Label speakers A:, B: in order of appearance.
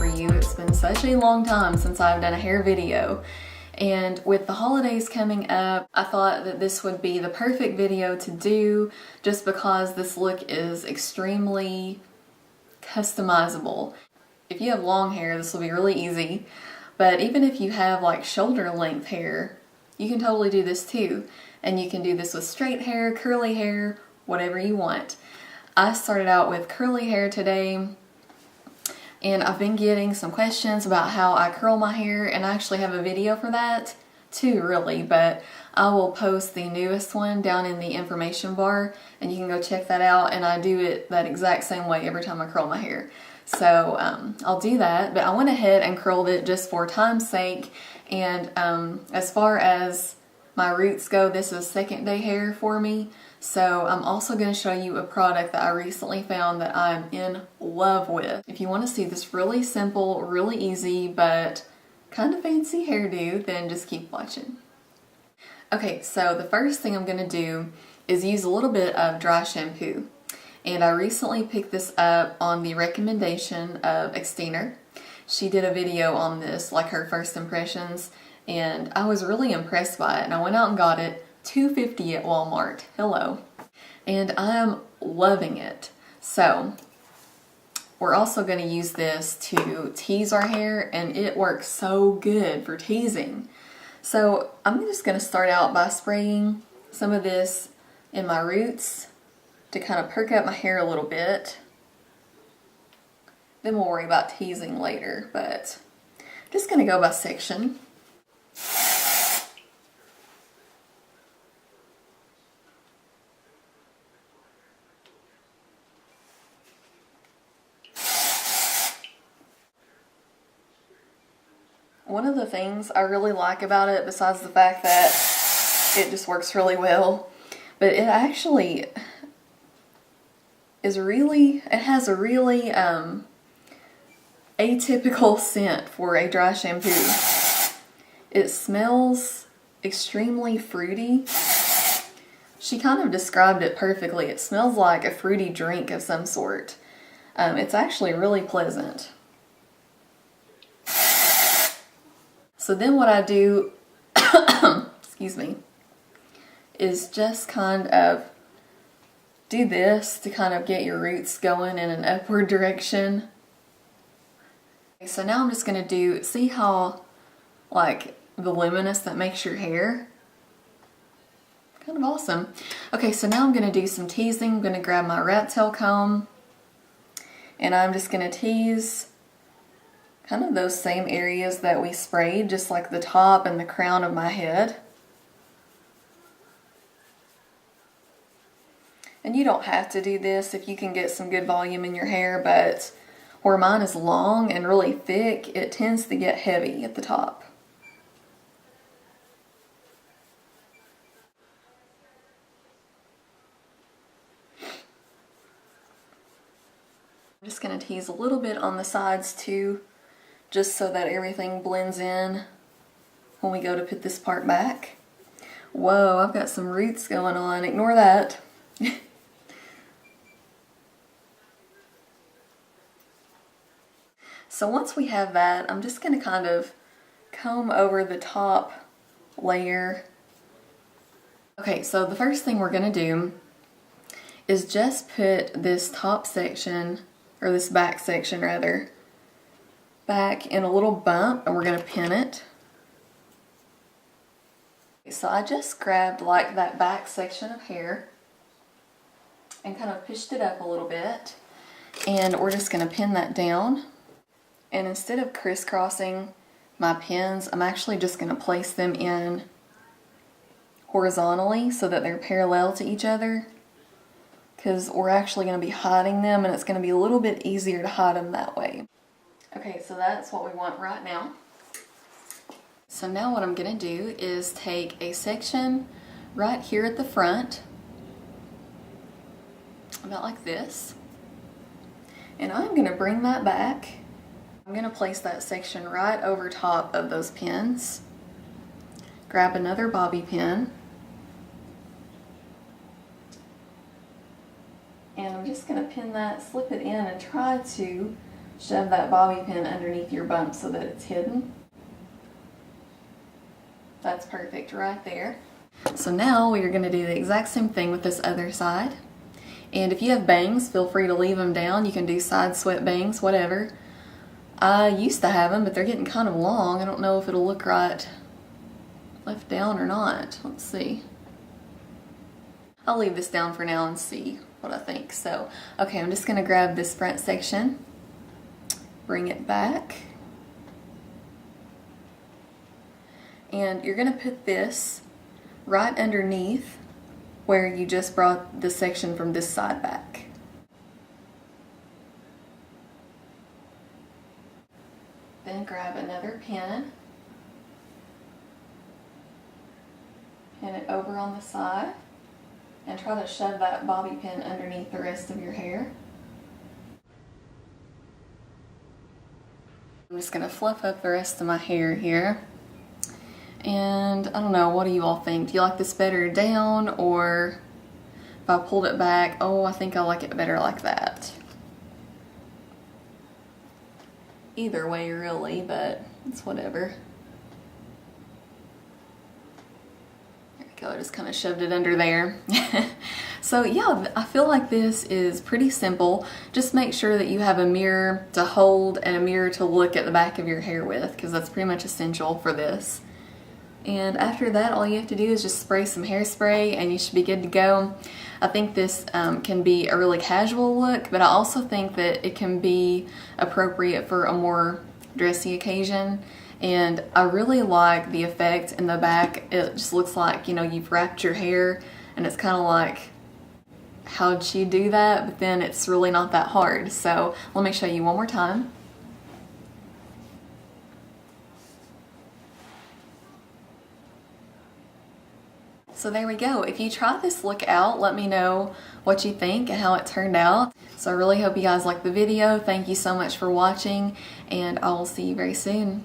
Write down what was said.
A: you. It's been such a long time since I've done a hair video. And with the holidays coming up, I thought that this would be the perfect video to do just because this look is extremely customizable. If you have long hair, this will be really easy. But even if you have like shoulder length hair, you can totally do this too. And you can do this with straight hair, curly hair, whatever you want. I started out with curly hair today, and I've been getting some questions about how I curl my hair, and I actually have a video for that too, really, but I will post the newest one down in the information bar and you can go check that out. And I do it that exact same way every time I curl my hair. So I'll do that, but I went ahead and curled it just for time's sake. And as far as my roots go, this is second day hair for me. So I'm also going to show you a product that I recently found that I'm in love with. If you want to see this really simple, really easy, but kind of fancy hairdo, then just keep watching. Okay, so the first thing I'm going to do is use a little bit of dry shampoo. And I recently picked this up on the recommendation of Xtina. She did a video on this, like her first impressions, and I was really impressed by it. And I went out and got it, $2.50 at Walmart. Hello. And I am loving it. So we're also going to use this to tease our hair, and it works so good for teasing. So I'm just going to start out by spraying some of this in my roots to kind of perk up my hair a little bit. Then we'll worry about teasing later, but I'm just going to go by section. One of the things I really like about it, besides the fact that it just works really well, but it actually is really, it has a really atypical scent for a dry shampoo. It smells extremely fruity. She kind of described it perfectly. It smells like a fruity drink of some sort. It's actually really pleasant. So then what I do, excuse me, is just kind of do this to kind of get your roots going in an upward direction. Okay, so now I'm just going to do, see how like voluminous that makes your hair? Kind of awesome. Okay, so now I'm going to do some teasing. I'm going to grab my rat tail comb and I'm just going to tease kind of those same areas that we sprayed, just like the top and the crown of my head. And you don't have to do this if you can get some good volume in your hair, but where mine is long and really thick, it tends to get heavy at the top. I'm just going to tease a little bit on the sides too, just so that everything blends in when we go to put this part back. Whoa, I've got some roots going on. Ignore that. So once we have that, I'm just going to kind of comb over the top layer. Okay, so the first thing we're going to do is just put this top section, or this back section rather, back in a little bump, and we're going to pin it. So I just grabbed like that back section of hair and kind of pushed it up a little bit, and we're just going to pin that down. And instead of crisscrossing my pins, I'm actually just going to place them in horizontally so that they're parallel to each other, because we're actually going to be hiding them, and it's going to be a little bit easier to hide them that way. Okay, so that's what we want right now. So now what I'm going to do is take a section right here at the front, about like this, and I'm going to bring that back. I'm going to place that section right over top of those pins. Grab another bobby pin, and I'm just going to pin that, slip it in, and try to shove that bobby pin underneath your bump so that it's hidden. That's perfect right there. So now we are going to do the exact same thing with this other side. And if you have bangs, feel free to leave them down. You can do side swept bangs, whatever. I used to have them, but they're getting kind of long. I don't know if it'll look right left down or not. Let's see. I'll leave this down for now and see what I think. So, okay, I'm just going to grab this front section, bring it back, and you're going to put this right underneath where you just brought the section from this side back. Then grab another pin, pin it over on the side, and try to shove that bobby pin underneath the rest of your hair. I'm just going to fluff up the rest of my hair here. And I don't know, what do you all think? Do you like this better down, or if I pulled it back? Oh, I think I like it better like that. Either way really, but it's whatever. There we go, I just kind of shoved it under there. So yeah, I feel like this is pretty simple. Just make sure that you have a mirror to hold and a mirror to look at the back of your hair with, because that's pretty much essential for this. And after that, all you have to do is just spray some hairspray and you should be good to go. I think this can be a really casual look, but I also think that it can be appropriate for a more dressy occasion. And I really like the effect in the back. It just looks like, you know, you've wrapped your hair, and it's kind of like, how'd she do that? But then it's really not that hard. So let me show you one more time. So there we go. If you try this look out, let me know what you think and how it turned out. So I really hope you guys liked the video. Thank you so much for watching, and I will see you very soon.